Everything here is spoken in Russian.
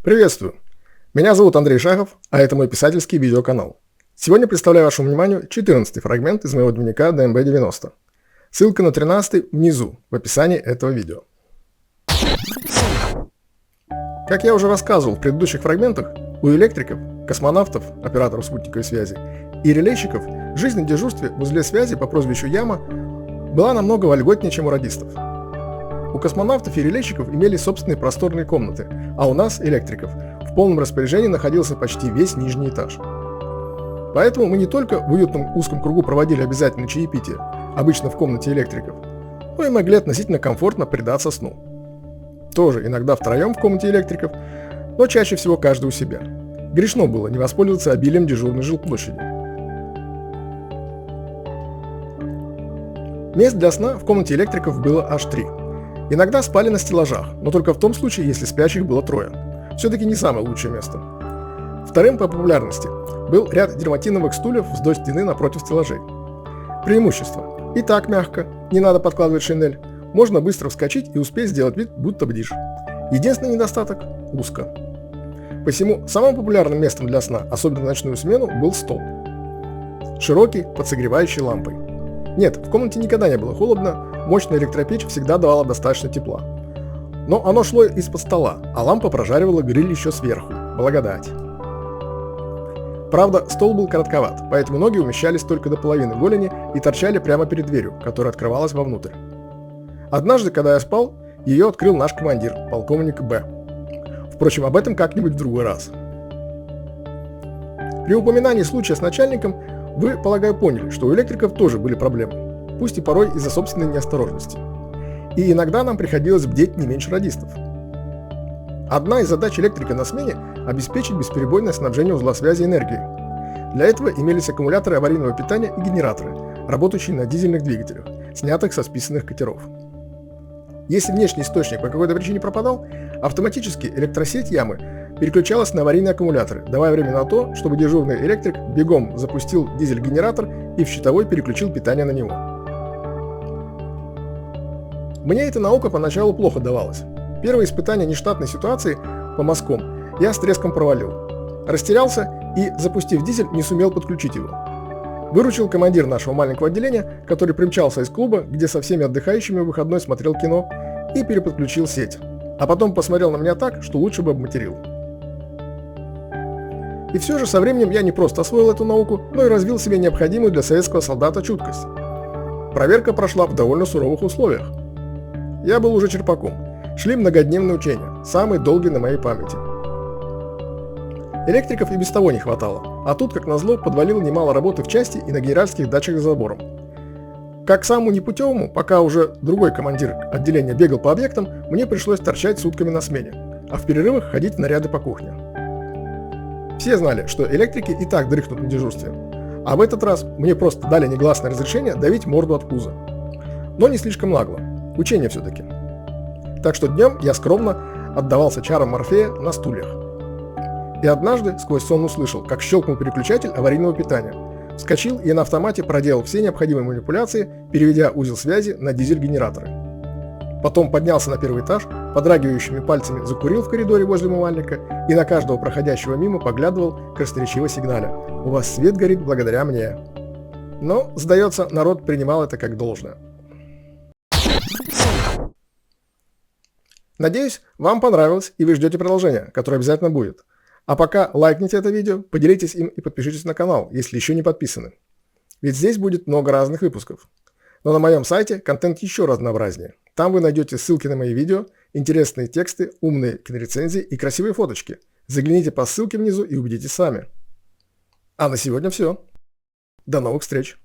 Приветствую! Меня зовут Андрей Шахов, а это мой писательский видеоканал. Сегодня представляю вашему вниманию 14-й фрагмент из моего дневника ДМБ-90. Ссылка на 13-й внизу, в описании этого видео. Как я уже рассказывал в предыдущих фрагментах, у электриков, космонавтов, операторов спутниковой связи и релейщиков жизнь на дежурстве в узле связи по прозвищу Яма была намного вольготнее, чем у радистов. У космонавтов и релейщиков имелись собственные просторные комнаты, а у нас, электриков, в полном распоряжении находился почти весь нижний этаж. Поэтому мы не только в уютном узком кругу проводили обязательно чаепитие, обычно в комнате электриков, но и могли относительно комфортно предаться сну. Тоже иногда втроем в комнате электриков, но чаще всего каждый у себя. Грешно было не воспользоваться обилием дежурной жилплощади. Мест для сна в комнате электриков было аж 3. Иногда спали на стеллажах, но только в том случае, если спящих было 3. Все-таки не самое лучшее место. Вторым по популярности был ряд дерматиновых стульев вдоль стены напротив стеллажей. Преимущество. И так мягко, не надо подкладывать шинель, можно быстро вскочить и успеть сделать вид, будто бдишь. Единственный недостаток – узко. Посему самым популярным местом для сна, особенно в ночную смену, был стол. Широкий, под согревающей лампой. Нет, в комнате никогда не было холодно, мощная электропечь всегда давала достаточно тепла. Но оно шло из-под стола, а лампа прожаривала гриль еще сверху. Благодать. Правда, стол был коротковат, поэтому ноги умещались только до половины голени и торчали прямо перед дверью, которая открывалась вовнутрь. Однажды, когда я спал, ее открыл наш командир, полковник Б. Впрочем, об этом как-нибудь в другой раз. При упоминании случая с начальником вы, полагаю, поняли, что у электриков тоже были проблемы, пусть и порой из-за собственной неосторожности. И иногда нам приходилось бдеть не меньше радистов. Одна из задач электрика на смене – обеспечить бесперебойное снабжение узла связи энергией. Для этого имелись аккумуляторы аварийного питания и генераторы, работающие на дизельных двигателях, снятых со списанных катеров. Если внешний источник по какой-то причине пропадал, автоматически электросеть ямы переключалась на аварийные аккумуляторы, давая время на то, чтобы дежурный электрик бегом запустил дизель-генератор и в щитовой переключил питание на него. Мне эта наука поначалу плохо давалась. Первое испытание нештатной ситуации по мазкам я с треском провалил. Растерялся и, запустив дизель, не сумел подключить его. Выручил командир нашего маленького отделения, который примчался из клуба, где со всеми отдыхающими в выходной смотрел кино, и переподключил сеть. А потом посмотрел на меня так, что лучше бы обматерил. И все же со временем я не просто освоил эту науку, но и развил себе необходимую для советского солдата чуткость. Проверка прошла в довольно суровых условиях. Я был уже черпаком. Шли многодневные учения, самые долгие на моей памяти. Электриков и без того не хватало, а тут, как назло, подвалило немало работы в части и на генеральских дачах за забором. Как самому непутевому, пока уже другой командир отделения бегал по объектам, мне пришлось торчать сутками на смене, а в перерывах ходить в наряды по кухне. Все знали, что электрики и так дрыхнут на дежурстве, а в этот раз мне просто дали негласное разрешение давить морду от пуза. Но не слишком нагло, учение все-таки. Так что днем я скромно отдавался чарам Морфея на стульях. И однажды сквозь сон услышал, как щелкнул переключатель аварийного питания. Вскочил и на автомате проделал все необходимые манипуляции, переведя узел связи на дизель-генераторы. Потом поднялся на первый этаж, подрагивающими пальцами закурил в коридоре возле умывальника и на каждого проходящего мимо поглядывал, красноречиво сигналя: «У вас свет горит благодаря мне». Но, сдается, народ принимал это как должное. Надеюсь, вам понравилось и вы ждете продолжения, которое обязательно будет. А пока лайкните это видео, поделитесь им и подпишитесь на канал, если еще не подписаны. Ведь здесь будет много разных выпусков. Но на моем сайте контент еще разнообразнее. Там вы найдете ссылки на мои видео, интересные тексты, умные кинорецензии и красивые фоточки. Загляните по ссылке внизу и убедитесь сами. А на сегодня все. До новых встреч!